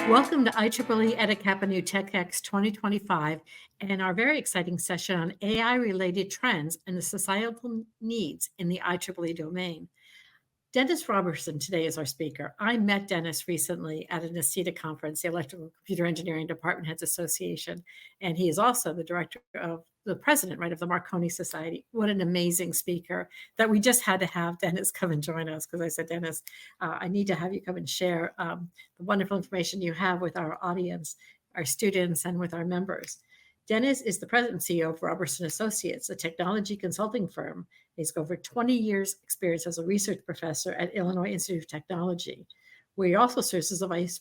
Welcome to IEEE EDICAPA New TechX 2025 and our very exciting session on AI-related trends and the societal needs in the IEEE domain. Dennis Roberson today is our speaker. I met Dennis recently at an ACETA conference, the Electrical Computer Engineering Department Heads Association, and he is also the president, right, of the Marconi Society. What an amazing speaker that we just had to have Dennis come and join us, because I said, Dennis, I need to have you come and share the wonderful information you have with our audience, our students, and with our members. Dennis is the president and CEO of Roberson and Associates, a technology consulting firm. He's got over 20 years experience as a research professor at Illinois Institute of Technology, where he also serves as a vice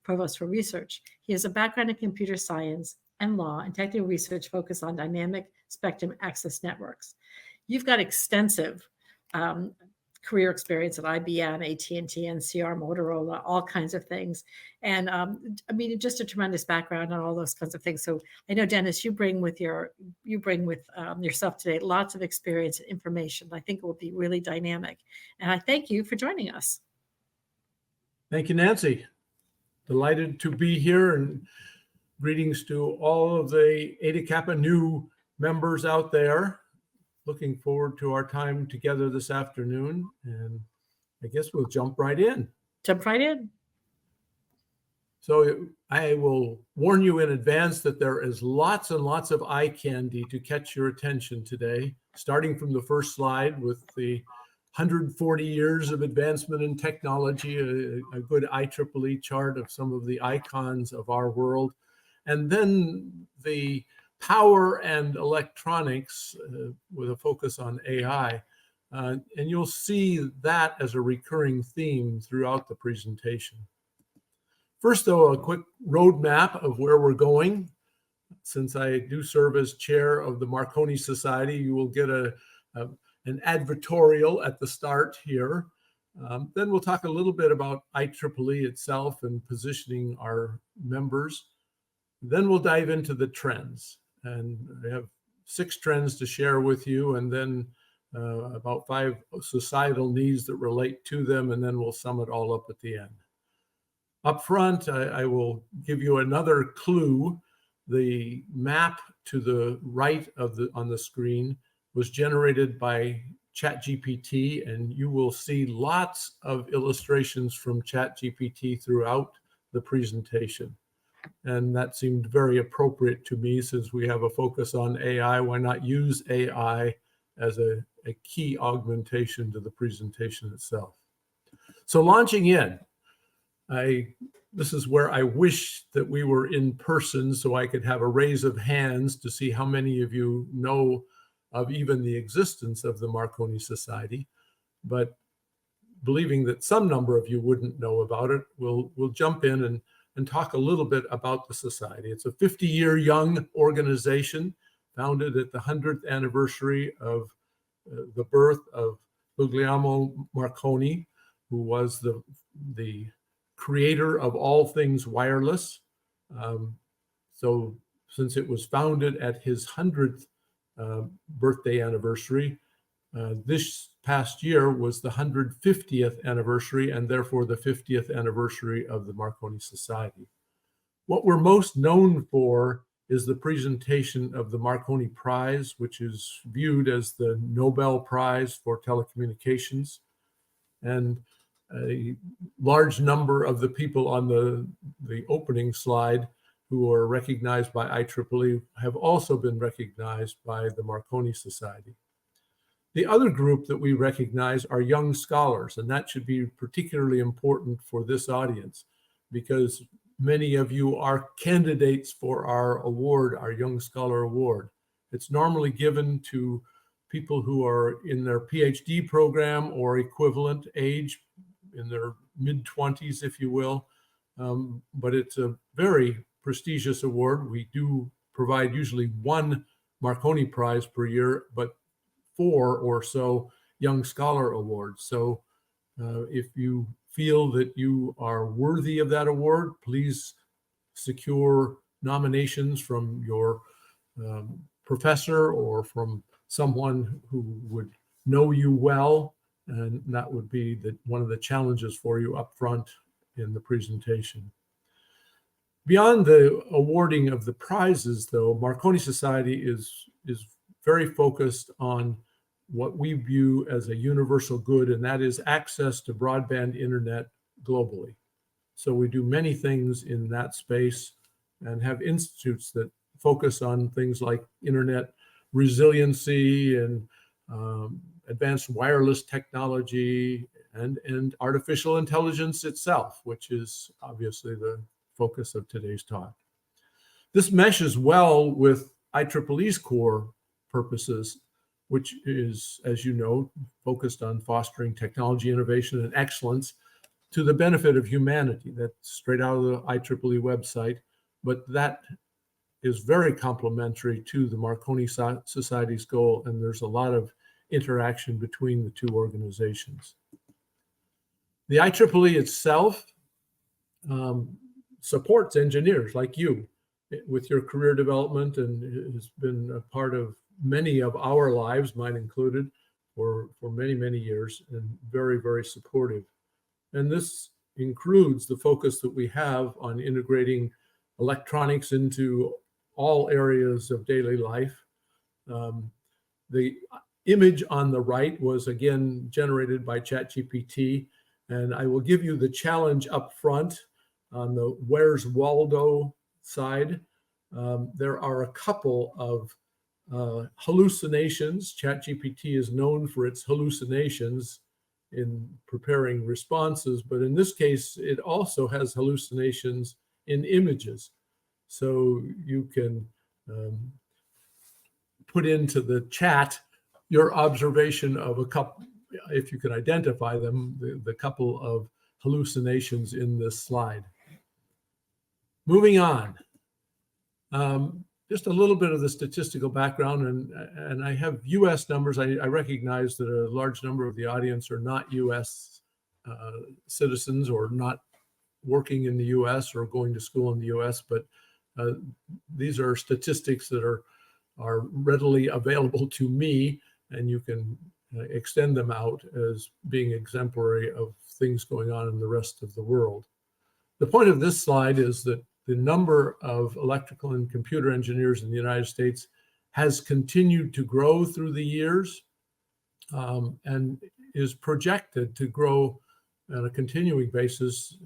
provost for research. He has a background in computer science and law and technical research focused on dynamic spectrum access networks. You've got extensive career experience at IBM, AT&T, NCR, Motorola, all kinds of things. And I mean, just a tremendous background on all those kinds of things. So I know, Dennis, you bring with yourself today lots of experience and information. I think it will be really dynamic. And I thank you for joining us. Thank you, Nancy. Delighted to be here, and greetings to all of the Eta Kappa new members out there. Looking forward to our time together this afternoon, and I guess we'll jump right in. Jump right in. So I will warn you in advance that there is lots and lots of eye candy to catch your attention today, starting from the first slide with the 140 years of advancement in technology, a good IEEE chart of some of the icons of our world, and then the power and electronics with a focus on AI. And you'll see that as a recurring theme throughout the presentation. First, though, a quick roadmap of where we're going. Since I do serve as chair of the Marconi Society, you will get an advertorial at the start here. Then we'll talk a little bit about IEEE itself and positioning our members. Then we'll dive into the trends. And I have 6 trends to share with you, and then about 5 societal needs that relate to them, and then we'll sum it all up at the end. Up front, I will give you another clue. The map to the right on the screen was generated by ChatGPT, and you will see lots of illustrations from ChatGPT throughout the presentation. And that seemed very appropriate to me since we have a focus on AI. Why not use AI as a key augmentation to the presentation itself? So launching in, this is where I wish that we were in person so I could have a raise of hands to see how many of you know of even the existence of the Marconi Society. But believing that some number of you wouldn't know about it, we'll jump in and talk a little bit about the society. It's a 50-year young organization founded at the 100th anniversary of the birth of Guglielmo Marconi, who was the creator of all things wireless. So since it was founded at his 100th birthday anniversary, this past year was the 150th anniversary, and therefore the 50th anniversary of the Marconi Society. What we're most known for is the presentation of the Marconi Prize, which is viewed as the Nobel Prize for telecommunications. And a large number of the people on the opening slide who are recognized by IEEE have also been recognized by the Marconi Society. The other group that we recognize are young scholars, and that should be particularly important for this audience because many of you are candidates for our award, our Young Scholar Award. It's normally given to people who are in their PhD program or equivalent age, in their mid-20s, if you will. But it's a very prestigious award. We do provide usually 1 Marconi Prize per year, but 4 or so Young Scholar Awards. So if you feel that you are worthy of that award, please secure nominations from your professor or from someone who would know you well. And that would be one of the challenges for you up front in the presentation. Beyond the awarding of the prizes, though, Marconi Society is very focused on what we view as a universal good, and that is access to broadband internet globally. So we do many things in that space and have institutes that focus on things like internet resiliency and advanced wireless technology and artificial intelligence itself, which is obviously the focus of today's talk. This meshes well with IEEE's core purposes, which is, as you know, focused on fostering technology innovation and excellence to the benefit of humanity. That's straight out of the IEEE website, but that is very complementary to the Marconi Society's goal, and there's a lot of interaction between the two organizations. The IEEE itself supports engineers like you with your career development, and has been a part of many of our lives, mine included, for many, many years, and very, very supportive. And this includes the focus that we have on integrating electronics into all areas of daily life. The image on the right was again generated by ChatGPT, and I will give you the challenge up front on the Where's Waldo side. There are a couple of hallucinations. ChatGPT is known for its hallucinations in preparing responses, but in this case, it also has hallucinations in images. So you can put into the chat your observation of a couple, if you can identify them, the couple of hallucinations in this slide. Moving on. Just a little bit of the statistical background, and I have US numbers. I recognize that a large number of the audience are not US citizens or not working in the US or going to school in the US, but these are statistics that are readily available to me, and you can extend them out as being exemplary of things going on in the rest of the world. The point of this slide is that the number of electrical and computer engineers in the United States has continued to grow through the years, and is projected to grow on a continuing basis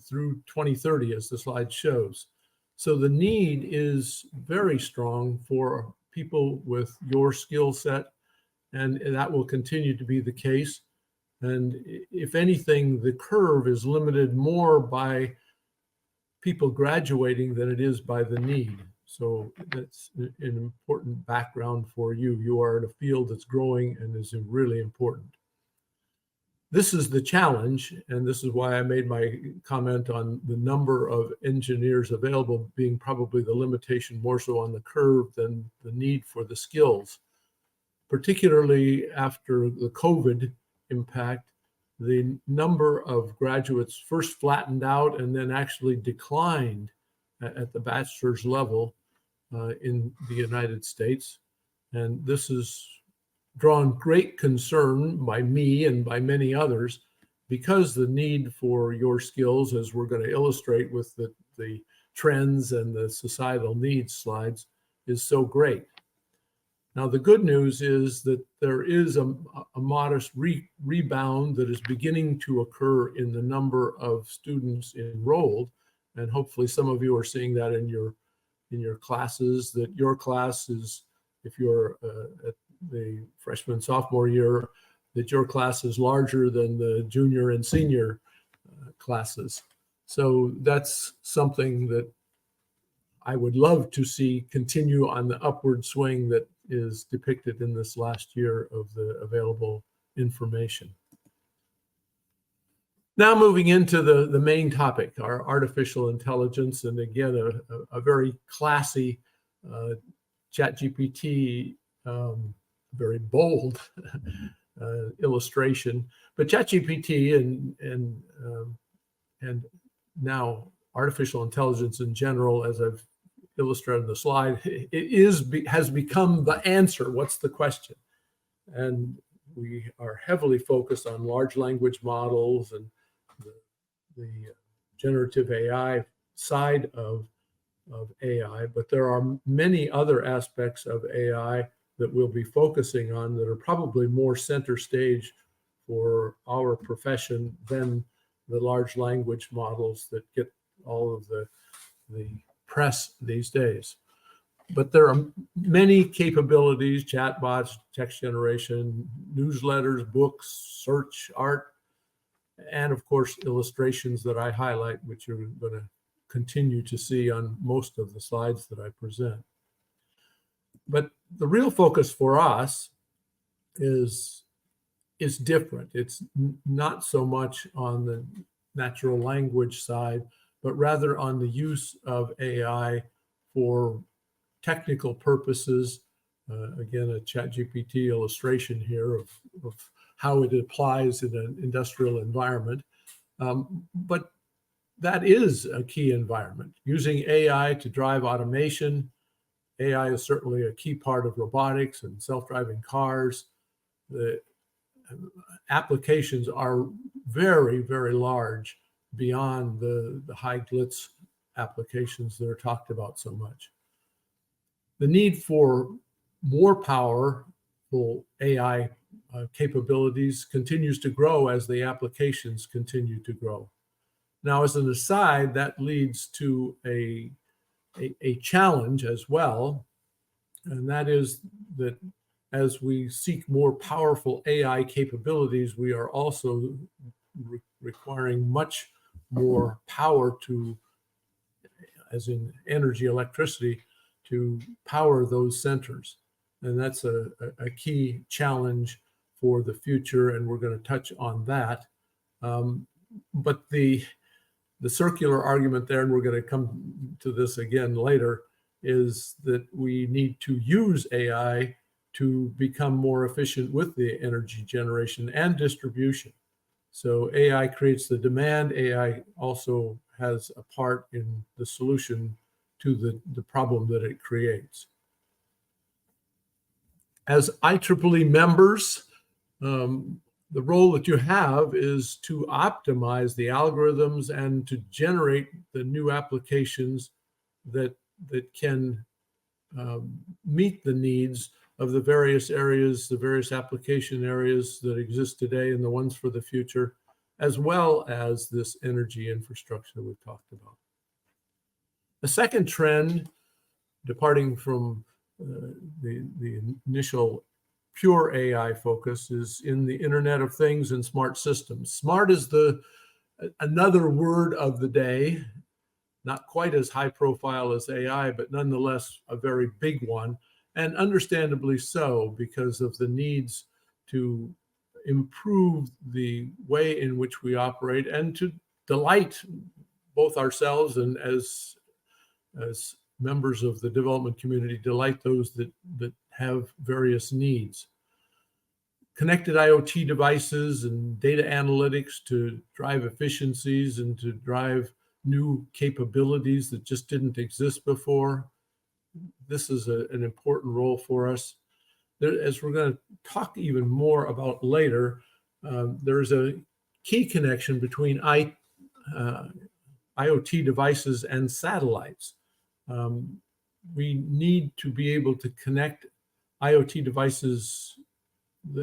through 2030, as the slide shows. So the need is very strong for people with your skill set, and that will continue to be the case. And if anything, the curve is limited more by people graduating than it is by the need. So that's an important background for you. You are in a field that's growing and is really important. This is the challenge, and this is why I made my comment on the number of engineers available being probably the limitation more so on the curve than the need for the skills. Particularly after the COVID impact, the number of graduates first flattened out and then actually declined at the bachelor's level in the United States. And this has drawn great concern by me and by many others, because the need for your skills, as we're going to illustrate with the trends and the societal needs slides, is so great. Now, the good news is that there is a modest rebound that is beginning to occur in the number of students enrolled. And hopefully some of you are seeing that in your classes, that your class is, if you're at the freshman, sophomore year, that your class is larger than the junior and senior classes. So that's something that I would love to see continue on the upward swing that is depicted in this last year of the available information. Now moving into the main topic, our artificial intelligence, and again, a very classy ChatGPT, very bold illustration, but ChatGPT and now artificial intelligence in general, as I've illustrated in the slide, has become the answer. What's the question? And we are heavily focused on large language models and the generative AI side of AI, but there are many other aspects of AI that we'll be focusing on that are probably more center stage for our profession than the large language models that get all of the press these days. But there are many capabilities: chatbots, text generation, newsletters, books, search, art, and of course illustrations that I highlight, which you're going to continue to see on most of the slides that I present. But the real focus for us is different. It's not so much on the natural language side, but rather on the use of AI for technical purposes. Again, a ChatGPT illustration here of how it applies in an industrial environment. But that is a key environment. Using AI to drive automation. AI is certainly a key part of robotics and self-driving cars. The applications are very, very large beyond the high glitz applications that are talked about so much. The need for more powerful AI capabilities continues to grow as the applications continue to grow. Now, as an aside, that leads to a challenge as well, and that is that as we seek more powerful AI capabilities, we are also requiring much more power to, as in energy, electricity, to power those centers. And that's a key challenge for the future, and we're going to touch on that. But the circular argument there, and we're going to come to this again later, is that we need to use AI to become more efficient with the energy generation and distribution. So AI creates the demand. AI also has a part in the solution to the problem that it creates. As IEEE members, the role that you have is to optimize the algorithms and to generate the new applications that can meet the needs of the various areas, the various application areas that exist today and the ones for the future, as well as this energy infrastructure we've talked about. The second trend, departing from the initial pure AI focus, is in the Internet of Things and smart systems. Smart is another word of the day, not quite as high profile as AI, but nonetheless a very big one, and understandably so, because of the needs to improve the way in which we operate and to delight both ourselves and as members of the development community, delight those that have various needs. Connected IoT devices and data analytics to drive efficiencies and to drive new capabilities that just didn't exist before. This is an important role for us. As we're going to talk even more about later, there's a key connection between IoT devices and satellites. We need to be able to connect IoT devices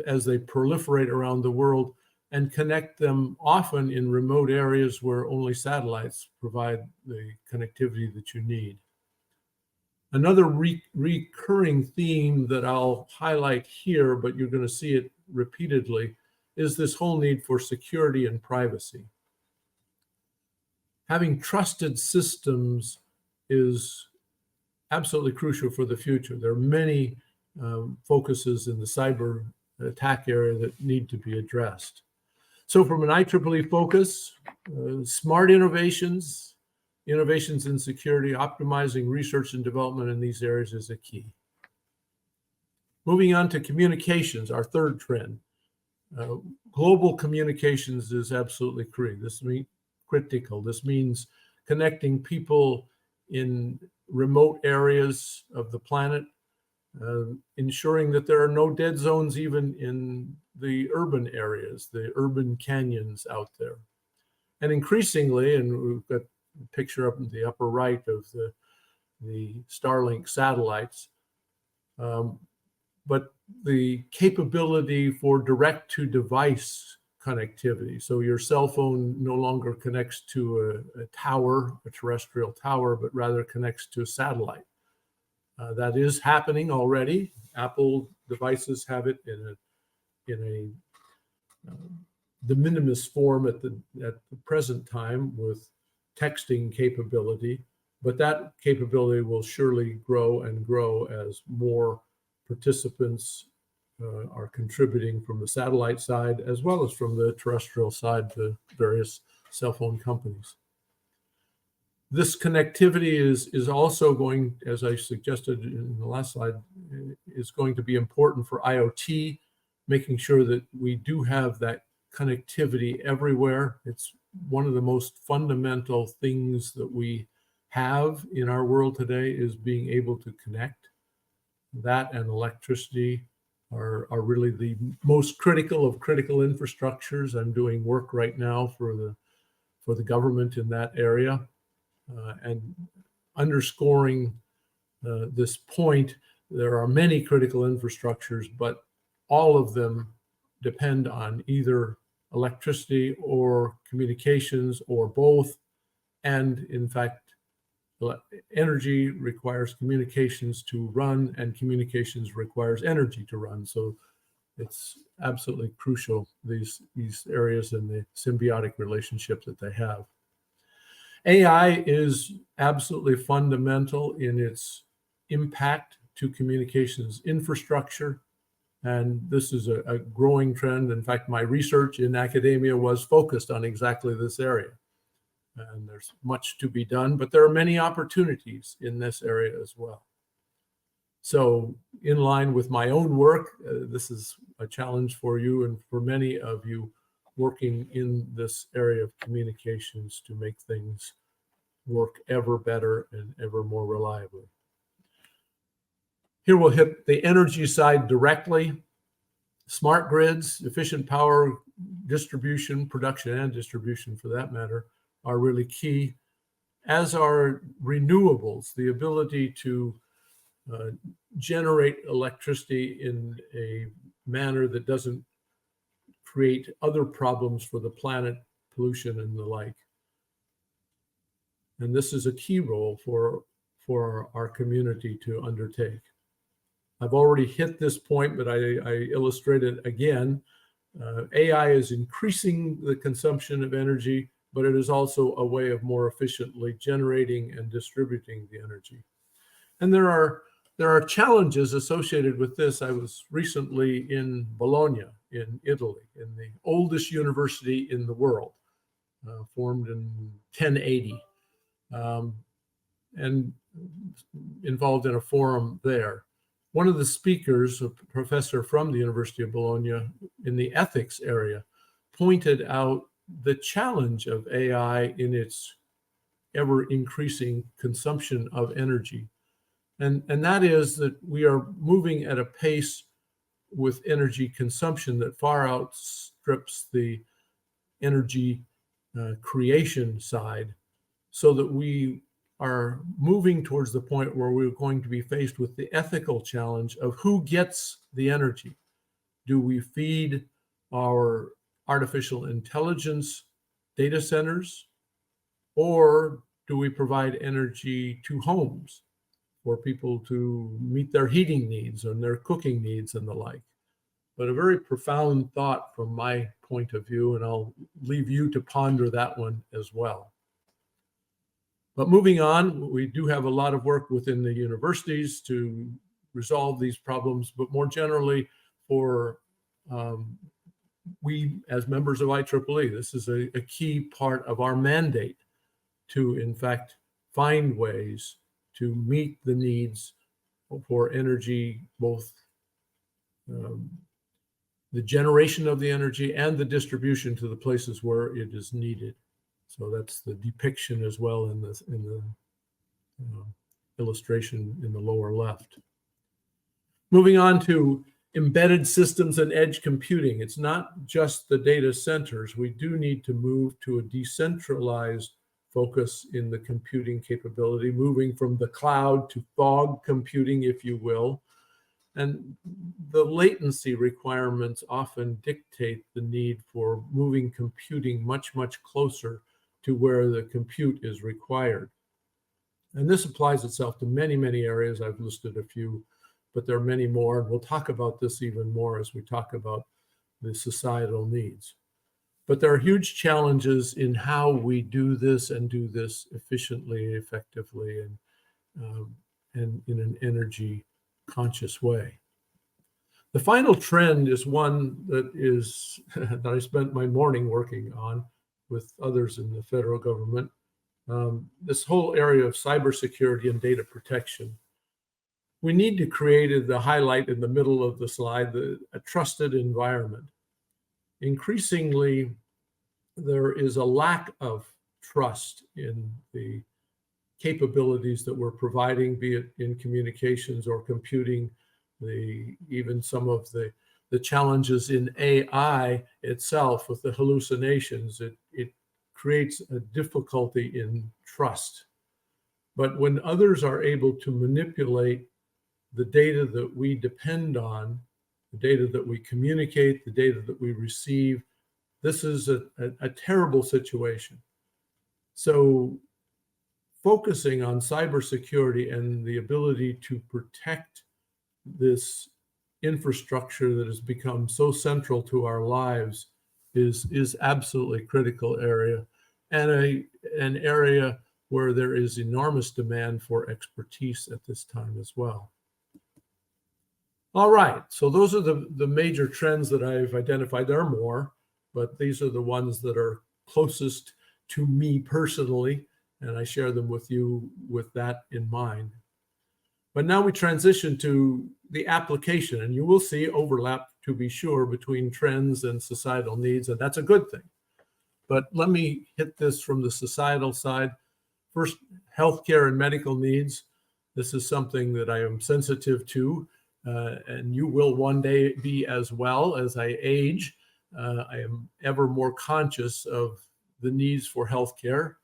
as they proliferate around the world and connect them often in remote areas where only satellites provide the connectivity that you need. Another recurring theme that I'll highlight here, but you're going to see it repeatedly, is this whole need for security and privacy. Having trusted systems is absolutely crucial for the future. There are many focuses in the cyber attack area that need to be addressed. So from an IEEE focus, smart innovations in security, optimizing research and development in these areas is a key. Moving on to communications, our third trend. Global communications is absolutely critical. This means connecting people in remote areas of the planet, ensuring that there are no dead zones even in the urban areas, the urban canyons out there. And increasingly, and we've got picture up in the upper right of the Starlink satellites. But the capability for direct-to-device connectivity. So your cell phone no longer connects to a tower, a terrestrial tower, but rather connects to a satellite. That is happening already. Apple devices have it in a de minimis form at the present time with texting capability, but that capability will surely grow and grow as more participants are contributing from the satellite side as well as from the terrestrial side to various cell phone companies. This connectivity is also going, as I suggested in the last slide, is going to be important for IoT, making sure that we do have that connectivity everywhere. It's one of the most fundamental things that we have in our world today is being able to connect. That and electricity are really the most critical of critical infrastructures. I'm doing work right now for the government in that area. And underscoring this point, there are many critical infrastructures, but all of them depend on either electricity or communications or both. And in fact, energy requires communications to run, and communications requires energy to run. So it's absolutely crucial, these areas and the symbiotic relationship that they have. AI is absolutely fundamental in its impact to communications infrastructure. And this is a growing trend. In fact, my research in academia was focused on exactly this area. And there's much to be done, but there are many opportunities in this area as well. So in line with my own work, this is a challenge for you and for many of you working in this area of communications to make things work ever better and ever more reliably. Here we'll hit the energy side directly. Smart grids, efficient power distribution, production and distribution for that matter, are really key, as are renewables, the ability to generate electricity in a manner that doesn't create other problems for the planet, pollution and the like. And this is a key role for our community to undertake. I've already hit this point, but I illustrate it again. AI is increasing the consumption of energy, but it is also a way of more efficiently generating and distributing the energy. And there are challenges associated with this. I was recently in Bologna, in Italy, in the oldest university in the world, formed in 1080, and involved in a forum there. One of the speakers, a professor from the University of Bologna in the ethics area, pointed out the challenge of AI in its ever increasing consumption of energy. And that is that we are moving at a pace with energy consumption that far outstrips the energy creation side, so that we are moving towards the point where we're going to be faced with the ethical challenge of who gets the energy. Do we feed our artificial intelligence data centers, or do we provide energy to homes for people to meet their heating needs and their cooking needs and the like? But a very profound thought from my point of view, and I'll leave you to ponder that one as well. But moving on, we do have a lot of work within the universities to resolve these problems, but more generally for we as members of IEEE, this is a key part of our mandate to, in fact, find ways to meet the needs for energy, both the generation of the energy and the distribution to the places where it is needed. So that's the depiction as well in the illustration in the lower left. Moving on to embedded systems and edge computing. It's not just the data centers. We do need to move to a decentralized focus in the computing capability, moving from the cloud to fog computing, if you will. And the latency requirements often dictate the need for moving computing much, much closer to where the compute is required. And this applies itself to many, many areas. I've listed a few, but there are many more. And we'll talk about this even more as we talk about the societal needs. But there are huge challenges in how we do this and do this efficiently, effectively, and in an energy conscious way. The final trend is one that is that I spent my morning working on with others in the federal government. This whole area of cybersecurity and data protection. We need to create the highlight in the middle of the slide, a trusted environment. Increasingly, there is a lack of trust in the capabilities that we're providing, be it in communications or computing, even some of the challenges in AI itself with the hallucinations. It creates a difficulty in trust. But when others are able to manipulate the data that we depend on, the data that we communicate, the data that we receive, this is a terrible situation. So focusing on cybersecurity and the ability to protect this infrastructure that has become so central to our lives is absolutely critical area, and an area where there is enormous demand for expertise at this time as well. All right, so those are the major trends that I've identified. There are more, but these are the ones that are closest to me personally, and I share them with you with that in mind. But now we transition to the application, and you will see overlap, to be sure, between trends and societal needs, and that's a good thing. But let me hit this from the societal side. First, healthcare and medical needs. This is something that I am sensitive to, and you will one day be as well. As I age, I am ever more conscious of the needs for healthcare.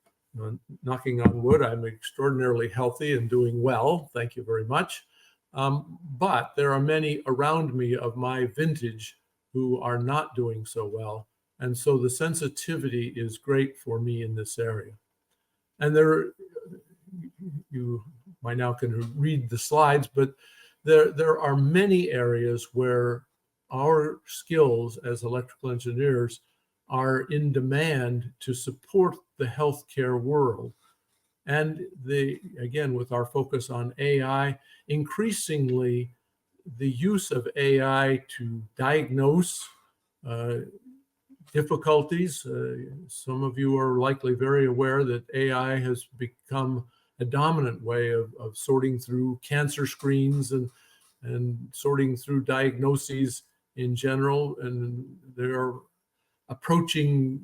Knocking on wood, I'm extraordinarily healthy and doing well. Thank you very much. But there are many around me of my vintage who are not doing so well. And so the sensitivity is great for me in this area. And you by now can read the slides, but there are many areas where our skills as electrical engineers are in demand to support the healthcare world. And again, with our focus on AI, increasingly the use of AI to diagnose difficulties. Some of you are likely very aware that AI has become a dominant way of sorting through cancer screens and sorting through diagnoses in general. And they're approaching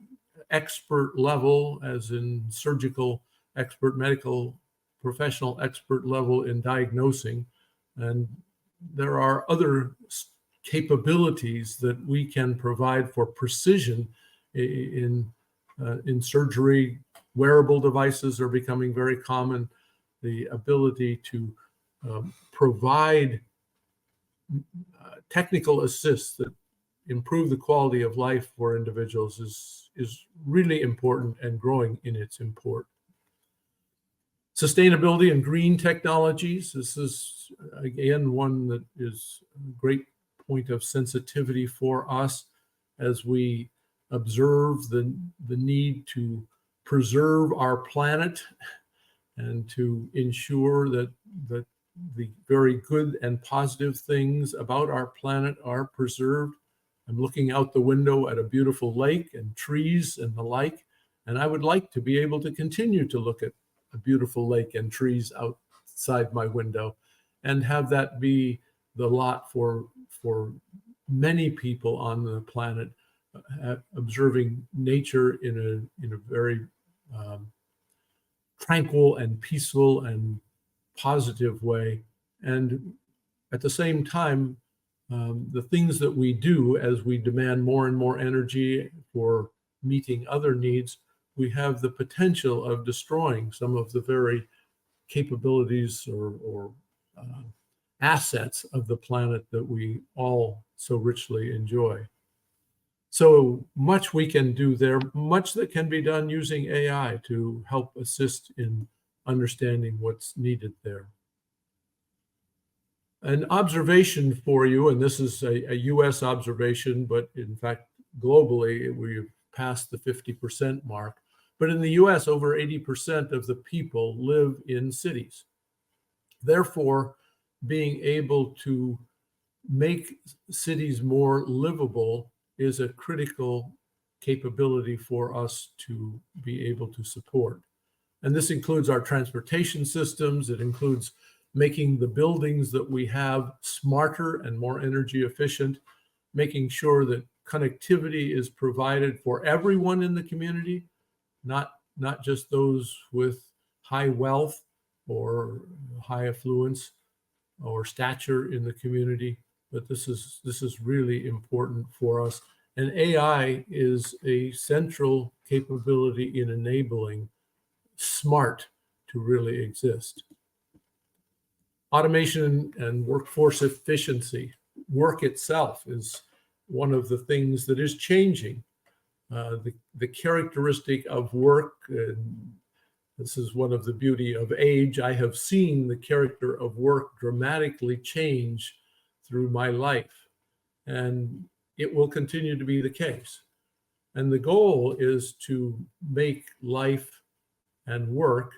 expert level, as in surgical expert, medical professional expert level in diagnosing. And there are other capabilities that we can provide for precision in surgery. Wearable devices are becoming very common. The ability to provide technical assists that improve the quality of life for individuals is really important and growing in its import. Sustainability and green technologies. This is, again, one that is a great point of sensitivity for us as we observe the need to preserve our planet and to ensure that the very good and positive things about our planet are preserved. I'm looking out the window at a beautiful lake and trees and the like, and I would like to be able to continue to look at a beautiful lake and trees outside my window and have that be the lot for many people on the planet, observing nature in a very tranquil and peaceful and positive way. And at the same time, the things that we do as we demand more and more energy for meeting other needs, we have the potential of destroying some of the very capabilities or assets of the planet that we all so richly enjoy. So much we can do there, much that can be done using AI to help assist in understanding what's needed there. An observation for you, and this is a US observation, but in fact, globally, we've passed the 50% mark. But in the US, over 80% of the people live in cities. Therefore, being able to make cities more livable is a critical capability for us to be able to support. And this includes our transportation systems. It includes making the buildings that we have smarter and more energy efficient, making sure that connectivity is provided for everyone in the community, not just those with high wealth or high affluence or stature in the community, but this is really important for us. And AI is a central capability in enabling smart to really exist. Automation and workforce efficiency. Work itself is one of the things that is changing. The characteristic of work, and this is one of the beauty of age. I have seen the character of work dramatically change through my life, and it will continue to be the case. And the goal is to make life and work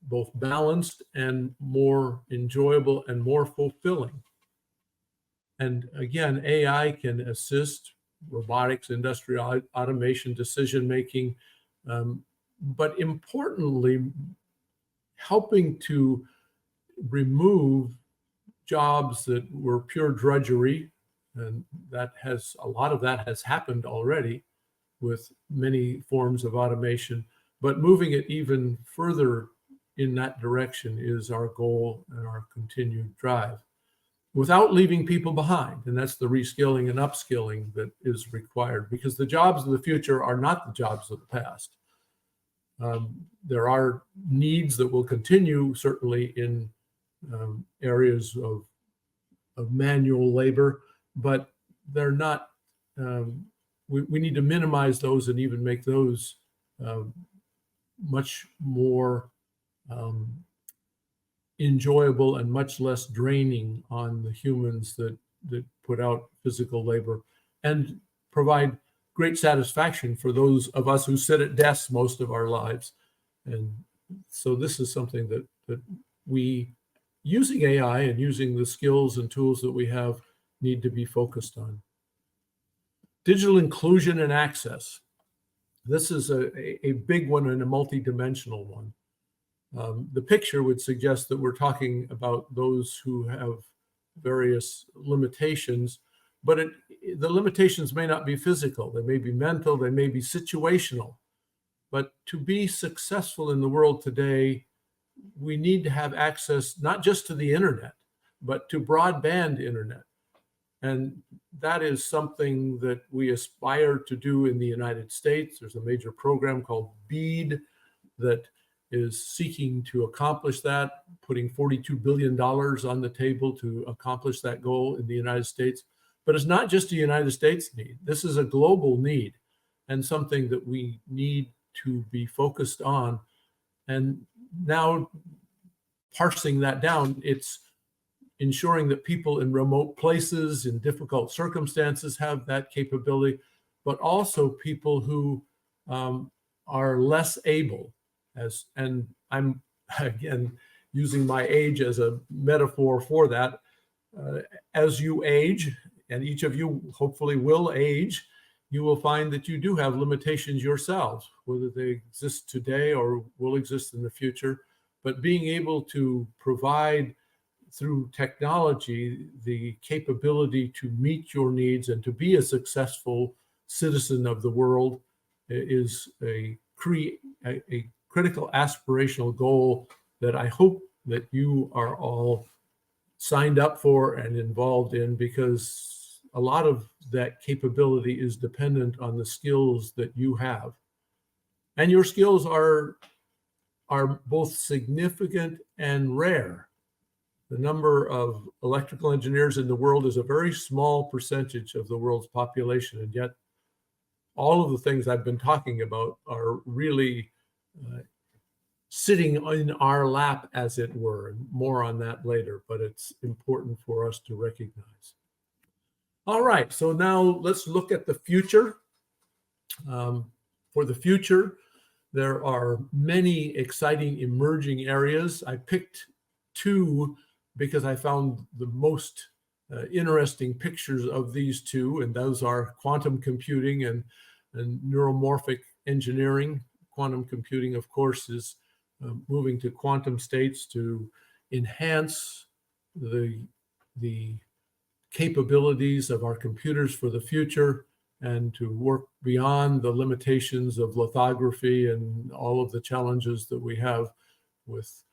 both balanced and more enjoyable and more fulfilling. And again, AI can assist robotics, industrial automation, decision-making, but importantly, helping to remove jobs that were pure drudgery. And a lot of that has happened already with many forms of automation, but moving it even further in that direction is our goal and our continued drive, without leaving people behind. And that's the reskilling and upskilling that is required, because the jobs of the future are not the jobs of the past. There are needs that will continue, certainly in areas of manual labor, but they're not, we need to minimize those and even make those much more enjoyable and much less draining on the humans that put out physical labor, and provide great satisfaction for those of us who sit at desks most of our lives. And so this is something that we, using AI and using the skills and tools that we have, need to be focused on. Digital inclusion and access. This is a big one and a multidimensional one. The picture would suggest that we're talking about those who have various limitations, but the limitations may not be physical. They may be mental, they may be situational. But to be successful in the world today, we need to have access not just to the internet, but to broadband internet. And that is something that we aspire to do in the United States. There's a major program called BEAD that is seeking to accomplish that, putting $42 billion on the table to accomplish that goal in the United States. But it's not just a United States need. This is a global need, and something that we need to be focused on. And now, parsing that down, it's ensuring that people in remote places, in difficult circumstances, have that capability, but also people who are less able. And I'm, again, using my age as a metaphor for that. As you age, and each of you hopefully will age, you will find that you do have limitations yourselves, whether they exist today or will exist in the future. But being able to provide through technology the capability to meet your needs and to be a successful citizen of the world is a critical aspirational goal that I hope that you are all signed up for and involved in, because a lot of that capability is dependent on the skills that you have. And your skills are both significant and rare. The number of electrical engineers in the world is a very small percentage of the world's population, and yet all of the things I've been talking about are really sitting in our lap, as it were. More on that later, but it's important for us to recognize. All right, so now let's look at the future. For the future, there are many exciting emerging areas. I picked two because I found the most interesting pictures of these two, and those are quantum computing and neuromorphic engineering. Quantum computing, of course, is moving to quantum states to enhance the capabilities of our computers for the future, and to work beyond the limitations of lithography and all of the challenges that we have with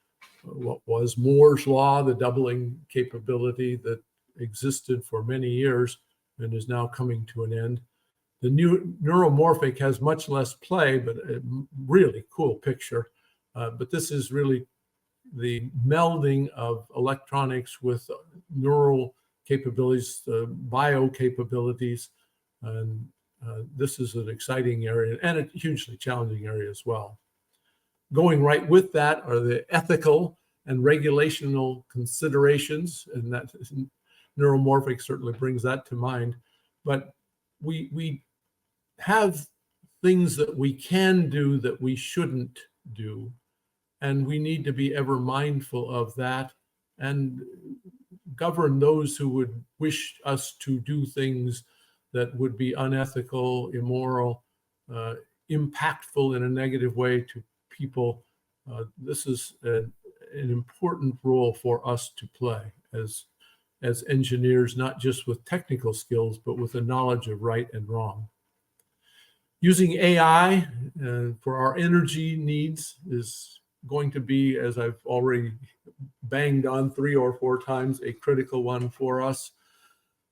what was Moore's law, the doubling capability that existed for many years and is now coming to an end. The new neuromorphic has much less play, but a really cool picture. But this is really the melding of electronics with neural capabilities, bio capabilities. And this is an exciting area and a hugely challenging area as well. Going right with that are the ethical and regulational considerations, and that neuromorphic certainly brings that to mind. But we have things that we can do that we shouldn't do, and we need to be ever mindful of that and govern those who would wish us to do things that would be unethical, immoral, impactful in a negative way to people. This is an important role for us to play as engineers, not just with technical skills, but with a knowledge of right and wrong. Using AI for our energy needs is going to be, as I've already banged on 3 or 4 times, a critical one for us.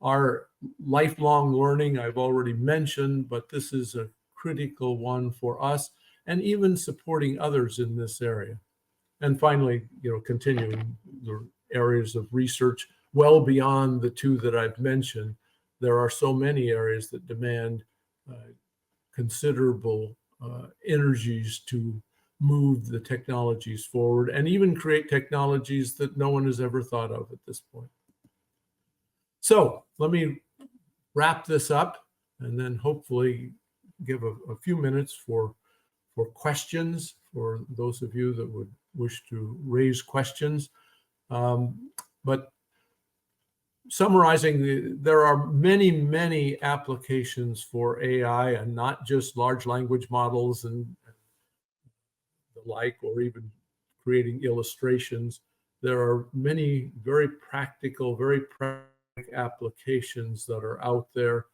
Our lifelong learning, I've already mentioned, but this is a critical one for us, and even supporting others in this area. And finally, continuing the areas of research well beyond the 2 that I've mentioned. There are so many areas that demand considerable energies to move the technologies forward and even create technologies that no one has ever thought of at this point. So let me wrap this up and then hopefully give a few minutes for questions for those of you that would wish to raise questions. But summarizing, there are many, many applications for AI, and not just large language models and the like, or even creating illustrations. There are many very practical, very practical applications that are out there,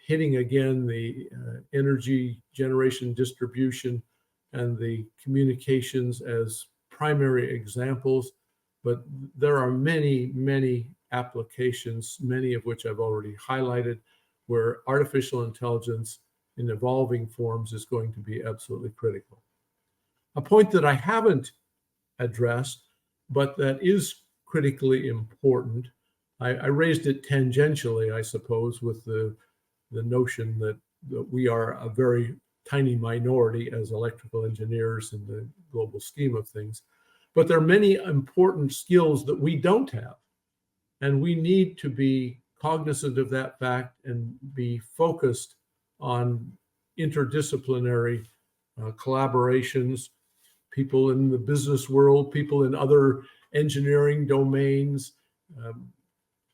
hitting again the energy generation, distribution, and the communications as primary examples. But there are many, many applications, many of which I've already highlighted, where artificial intelligence in evolving forms is going to be absolutely critical. A point that I haven't addressed, but that is critically important, I raised it tangentially, I suppose, with the notion that we are a very tiny minority as electrical engineers in the global scheme of things. But there are many important skills that we don't have. And we need to be cognizant of that fact and be focused on interdisciplinary collaborations, people in the business world, people in other engineering domains,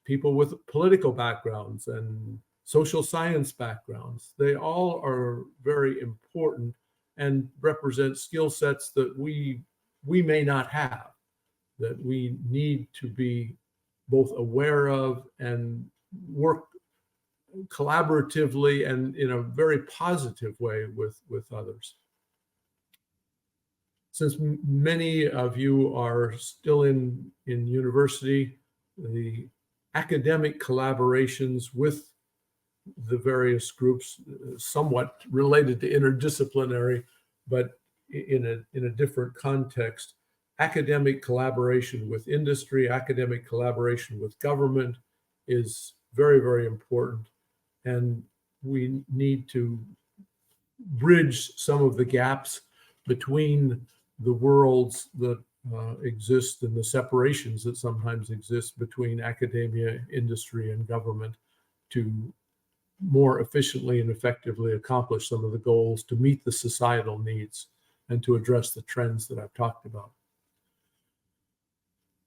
people with political backgrounds and social science backgrounds. They all are very important and represent skill sets that we may not have, that we need to be both aware of and work collaboratively and in a very positive way with others. Since many of you are still in university, the academic collaborations with the various groups, somewhat related to interdisciplinary, but in a different context. Academic collaboration with industry, academic collaboration with government is very, very important. And we need to bridge some of the gaps between the worlds that exist and the separations that sometimes exist between academia, industry, and government to more efficiently and effectively accomplish some of the goals, to meet the societal needs, and to address the trends that I've talked about.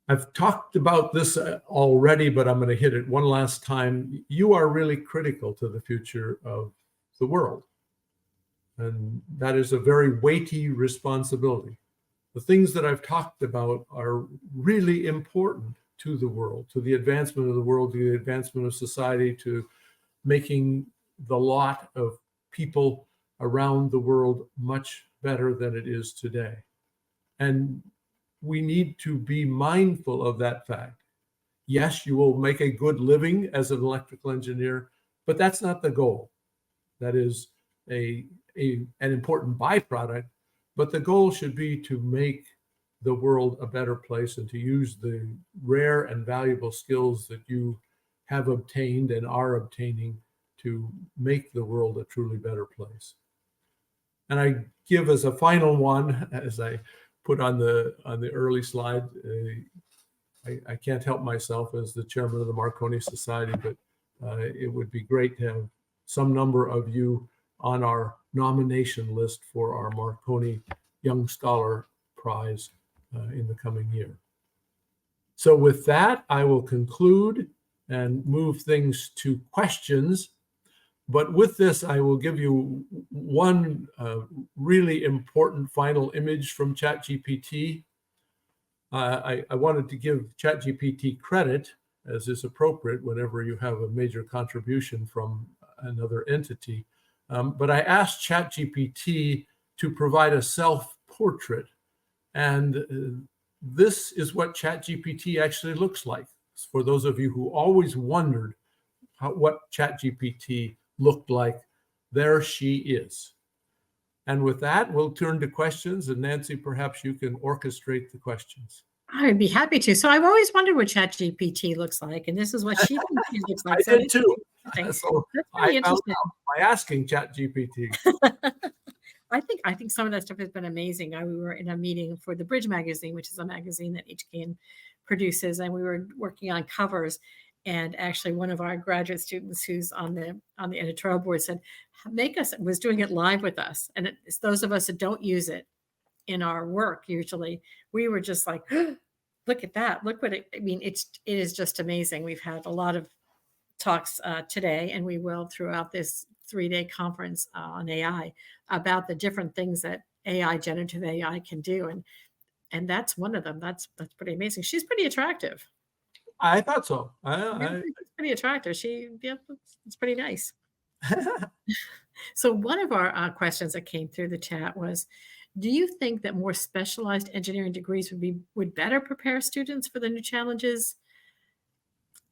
I've talked about this already, but I'm going to hit it one last time. You are really critical to the future of the world. And that is a very weighty responsibility. The things that I've talked about are really important to the world, to the advancement of the world, to the advancement of society, to making the lot of people around the world much better than it is today. And we need to be mindful of that fact. Yes, you will make a good living as an electrical engineer, but that's not the goal. That is an important byproduct, but the goal should be to make the world a better place and to use the rare and valuable skills that you have obtained and are obtaining to make the world a truly better place. And I give as a final one, as I put on the early slide, I can't help myself as the chairman of the Marconi Society, but it would be great to have some number of you on our nomination list for our Marconi Young Scholar Prize in the coming year. So with that, I will conclude and move things to questions. But with this, I will give you one really important final image from ChatGPT. I wanted to give ChatGPT credit, as is appropriate whenever you have a major contribution from another entity. But I asked ChatGPT to provide a self-portrait. And this is what ChatGPT actually looks like. For those of you who always wondered what ChatGPT looked like, there she is. And with that, we'll turn to questions. And Nancy, perhaps you can orchestrate the questions. I'd be happy to. So I've always wondered what ChatGPT looks like, and this is what she looks like. I did too. So that's I found out by asking ChatGPT. I think some of that stuff has been amazing. We were in a meeting for the Bridge magazine, which is a magazine that HKN produces, and we were working on covers. And actually, one of our graduate students who's on the editorial board said, was doing it live with us. And it's those of us that don't use it in our work, usually, we were just like, look at that. Look what it is just amazing. We've had a lot of talks today, and we will throughout this 3-day conference on AI about the different things that generative AI can do. And that's one of them. That's pretty amazing. She's pretty attractive. I thought so. It's pretty attractive. It's pretty nice. So one of our questions that came through the chat was, do you think that more specialized engineering degrees would better prepare students for the new challenges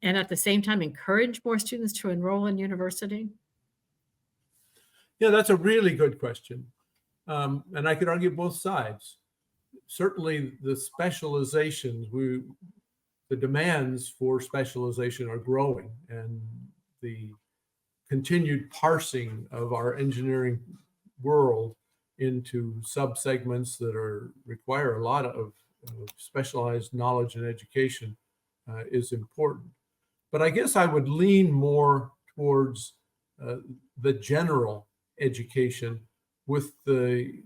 and at the same time encourage more students to enroll in university? Yeah, that's a really good question. And I could argue both sides. Certainly the specializations, the demands for specialization are growing, and the continued parsing of our engineering world into subsegments that require a lot of specialized knowledge and education is important. But I guess I would lean more towards the general education, with the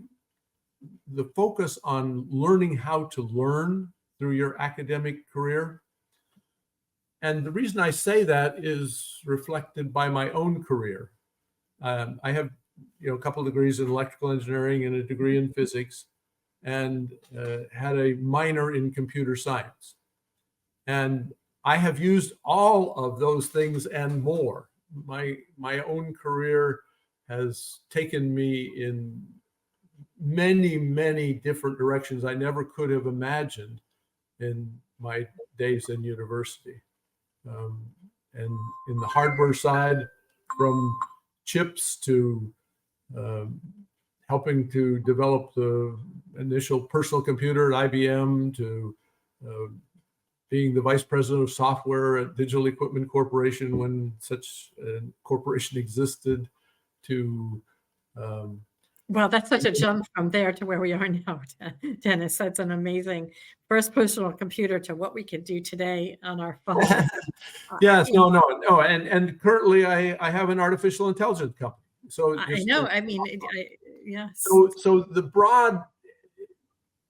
focus on learning how to learn through your academic career. And the reason I say that is reflected by my own career. I have a couple of degrees in electrical engineering and a degree in physics, and had a minor in computer science. And I have used all of those things and more. My own career has taken me in many, many different directions I never could have imagined in my days in university. And in the hardware side, from chips to helping to develop the initial personal computer at IBM, to being the vice president of software at Digital Equipment Corporation when such a corporation existed, to Well, that's such a jump from there to where we are now, Dennis. That's an amazing first personal computer to what we can do today on our phone. yes, no. And currently I have an artificial intelligence company. So I know. I mean, yes. So the broad,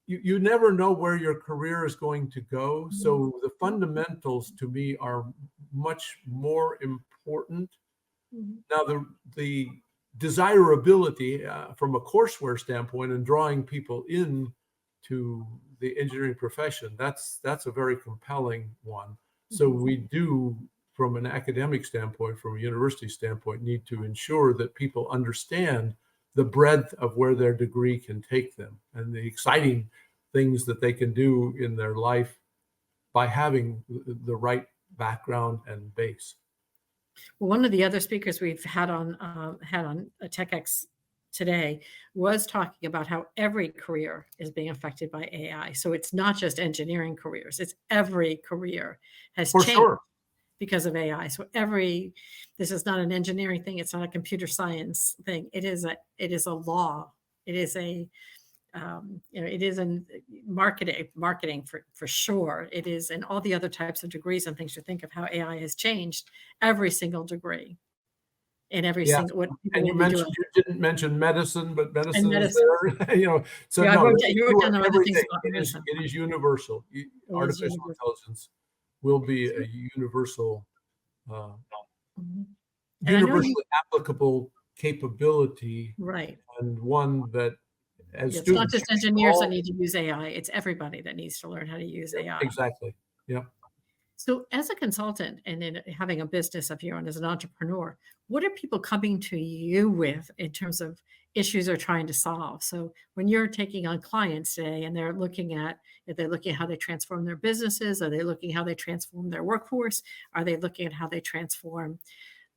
you never know where your career is going to go. So the fundamentals to me are much more important. Now the desirability from a courseware standpoint and drawing people in to the engineering profession, that's a very compelling one. So we do, from an academic standpoint, from a university standpoint, need to ensure that people understand the breadth of where their degree can take them and the exciting things that they can do in their life by having the right background and base. Well, one of the other speakers we've had on a TechX today was talking about how every career is being affected by AI. So it's not just engineering careers; it's every career has For changed sure. because of AI. So this is not an engineering thing. It's not a computer science thing. It is a law. It is it is in marketing for sure. It is in all the other types of degrees and things. You think of how AI has changed every single degree in every single what people And will be doing. you didn't mention medicine, but medicine is medicine. there. So Yeah, no, you wrote down other things about it medicine. is universal. Artificial intelligence will be a universal, And I know universally applicable capability, right. and one that as It's not students just engineers that need to use AI. It's everybody that needs to learn how to use AI. exactly. Yeah. So as a consultant and in having a business of your own as an entrepreneur, what are people coming to you with in terms of issues they're trying to solve? So when you're taking on clients today and they're looking at how they transform their businesses, are they looking how they transform their workforce? Are they looking at how they transform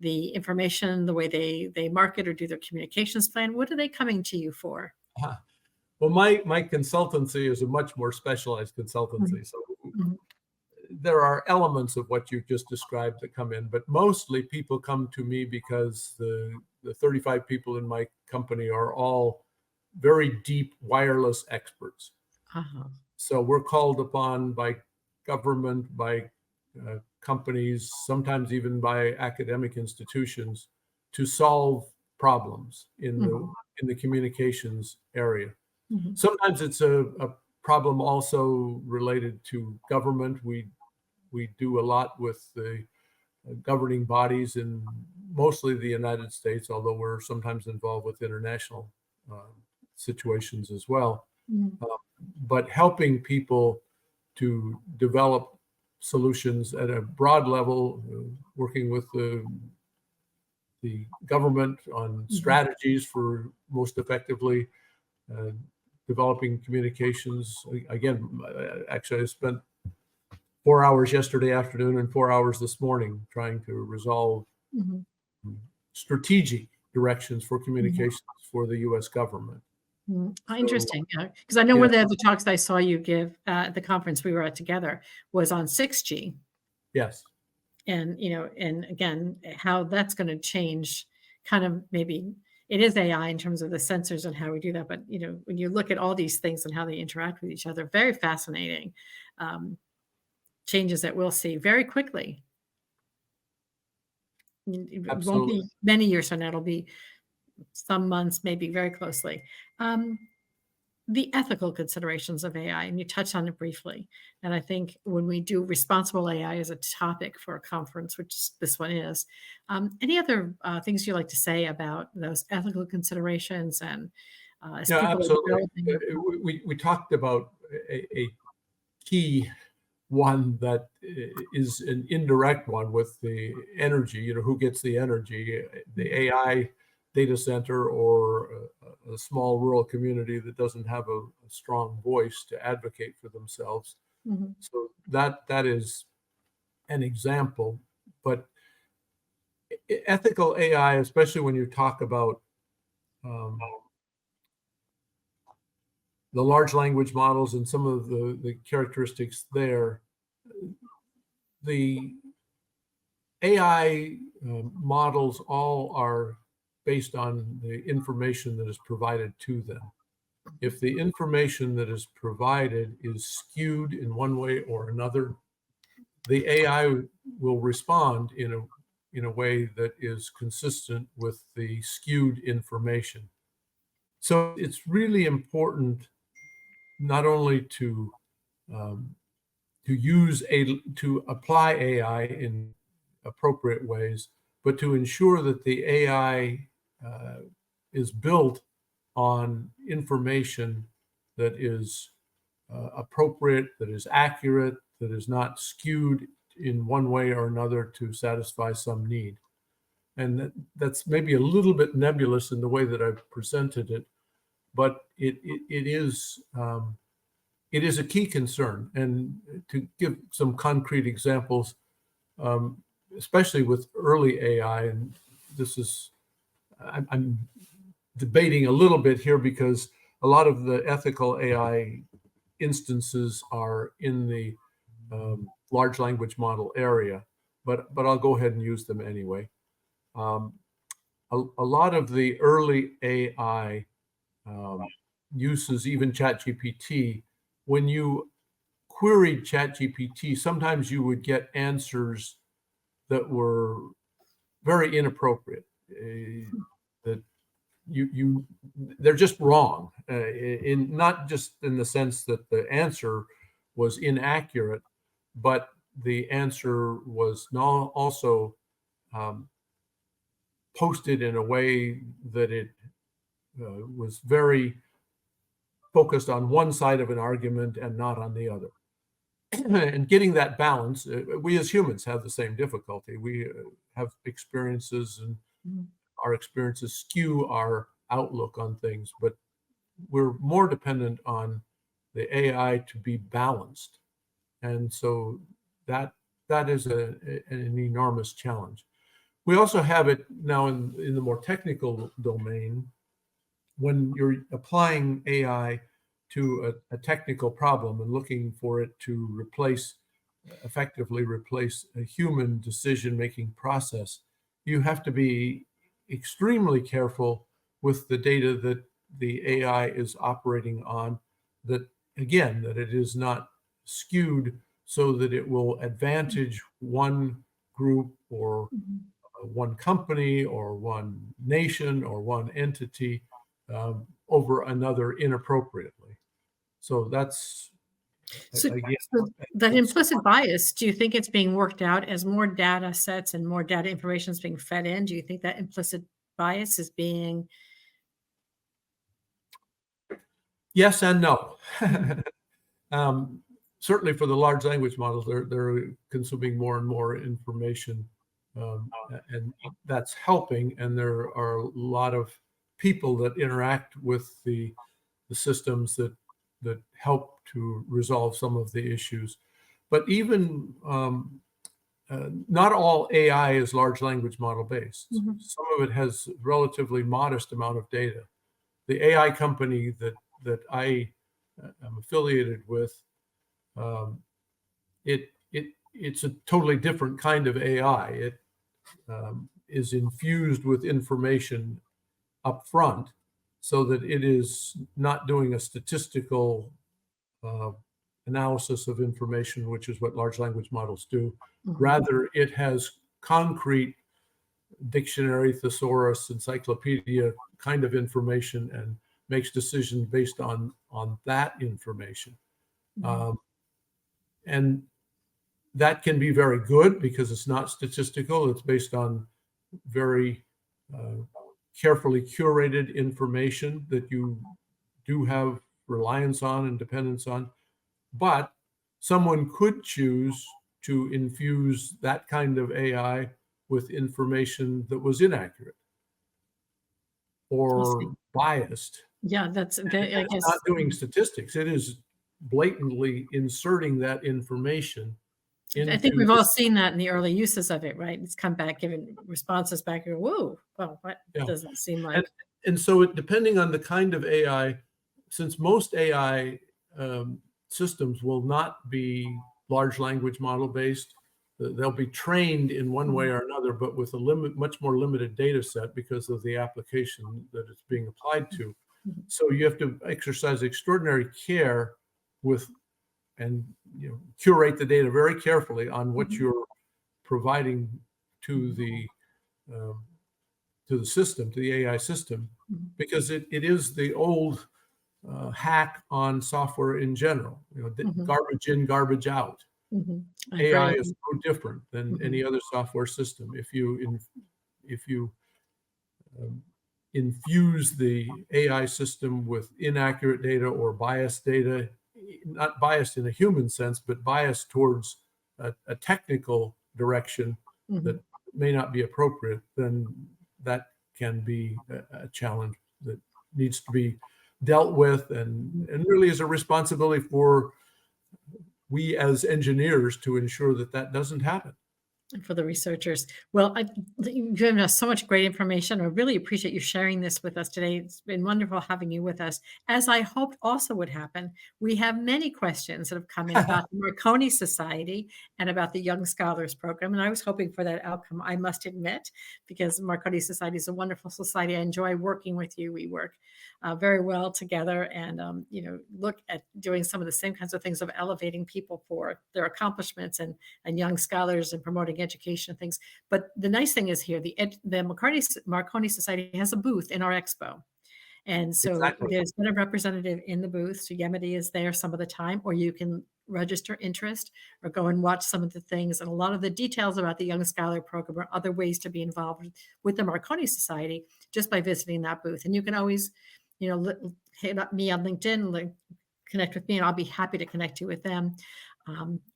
the information, the way they market or do their communications plan? What are they coming to you for? Well, my consultancy is a much more specialized consultancy. So there are elements of what you just described that come in, but mostly people come to me because the 35 people in my company are all very deep wireless experts. So we're called upon by government, by companies, sometimes even by academic institutions, to solve problems in the communications area. Sometimes it's a problem also related to government. We do a lot with the governing bodies in mostly the United States, although we're sometimes involved with international situations as well. But helping people to develop solutions at a broad level, working with the government on strategies for most effectively developing communications. Again, actually, I spent 4 hours yesterday afternoon and 4 hours this morning trying to resolve strategic directions for communications for the U.S. government. Interesting, because I know one of the talks I saw you give at the conference we were at together was on 6G. Yes. And, and again, how that's going to change kind of maybe it is AI in terms of the sensors and how we do that. But, when you look at all these things and how they interact with each other, very fascinating changes that we'll see very quickly. It won't be many years from now. It'll be some months, maybe very closely. The ethical considerations of AI, and you touched on it briefly. And I think when we do responsible AI as a topic for a conference, which this one is, any other things you'd like to say about those ethical considerations and absolutely. We talked about a key one that is an indirect one with the energy, who gets the energy, the AI data center or a small rural community that doesn't have a strong voice to advocate for themselves. So that is an example. But ethical AI, especially when you talk about the large language models and some of the characteristics there, the AI models all are based on the information that is provided to them. If the information that is provided is skewed in one way or another, the AI will respond in a way that is consistent with the skewed information. So it's really important not only to apply AI in appropriate ways, but to ensure that the AI is built on information that is appropriate, that is accurate, that is not skewed in one way or another to satisfy some need. And that's maybe a little bit nebulous in the way that I've presented it, but it is a key concern. And to give some concrete examples, especially with early AI, and this is, I'm debating a little bit here because a lot of the ethical AI instances are in the large language model area, but I'll go ahead and use them anyway. A lot of the early AI uses, even ChatGPT, when you queried ChatGPT, sometimes you would get answers that were very inappropriate. That they're just wrong, in not just in the sense that the answer was inaccurate, but the answer was also posted in a way that it was very focused on one side of an argument and not on the other. And getting that balance, we as humans have the same difficulty. We have experiences, and our experiences skew our outlook on things, but we're more dependent on the AI to be balanced. And so that is an enormous challenge. We also have it now in the more technical domain. When you're applying AI to a technical problem and looking for it to effectively replace a human decision-making process, you have to be extremely careful with the data that the AI is operating on, that it is not skewed so that it will advantage one group or one company or one nation or one entity over another inappropriately. So that's, So, again, so that implicit bias, do you think it's being worked out as more data sets and more data information is being fed in? Do you think that implicit bias is being? Yes and no. Certainly for the large language models, they're consuming more and more information, and that's helping. And there are a lot of people that interact with the systems that help to resolve some of the issues. But even not all AI is large language model based. Mhm. Some of it has relatively modest amount of data. The AI company that I am affiliated with, it's a totally different kind of AI. It is infused with information up front, so that it is not doing a statistical analysis of information, which is what large language models do. Rather, it has concrete dictionary, thesaurus, encyclopedia kind of information and makes decisions based on that information. And that can be very good because it's not statistical. It's based on very carefully curated information that you do have reliance on and dependence on. But someone could choose to infuse that kind of AI with information that was inaccurate or biased. Yeah, that's I guess. It's not doing statistics. It is blatantly inserting that information into. I think we've all seen that in the early uses of it, right? It's come back, giving responses back, and whoa, well, what doesn't seem like. And so depending on the kind of AI, since most AI systems will not be large language model based, they'll be trained in one way or another, but with a much more limited data set because of the application that it's being applied to. So you have to exercise extraordinary care and curate the data very carefully on what you're providing to the system, to the AI system, because it is the old hack on software in general. Garbage in, garbage out. AI is no different than any other software system. If you infuse the AI system with inaccurate data or biased data, not biased in a human sense, but biased towards a technical direction that may not be appropriate, then that can be a challenge that needs to be dealt with, and really is a responsibility for we as engineers to ensure that that doesn't happen. For the researchers. Well, you've given us so much great information. I really appreciate you sharing this with us today. It's been wonderful having you with us. As I hoped also would happen, we have many questions that have come in about the Marconi Society and about the Young Scholars Program. And I was hoping for that outcome, I must admit, because Marconi Society is a wonderful society. I enjoy working with you. We work very well together, and look at doing some of the same kinds of things of elevating people for their accomplishments and young scholars and promoting education and things. But the nice thing is here, the Marconi Society has a booth in our expo. And so there's been a representative in the booth. So Yemity is there some of the time, or you can register interest or go and watch some of the things. And a lot of the details about the Young Scholar Program or other ways to be involved with the Marconi Society just by visiting that booth. And you can always, hit up me on LinkedIn, connect with me, and I'll be happy to connect you with them.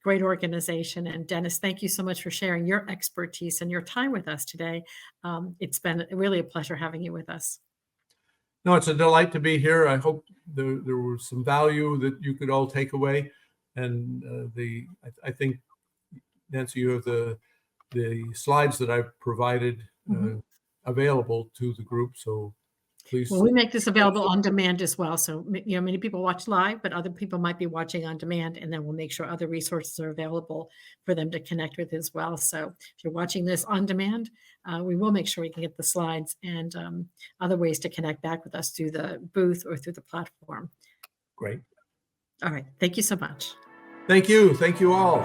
Great organization. And Dennis, thank you so much for sharing your expertise and your time with us today. It's been really a pleasure having you with us. No, it's a delight to be here. I hope there was some value that you could all take away. And I think, Nancy, you have the slides that I've provided available to the group. So please. Well, we make this available on demand as well. So, many people watch live, but other people might be watching on demand, and then we'll make sure other resources are available for them to connect with as well. So if you're watching this on demand, we will make sure we can get the slides and other ways to connect back with us through the booth or through the platform. Great. All right. Thank you so much. Thank you. Thank you all.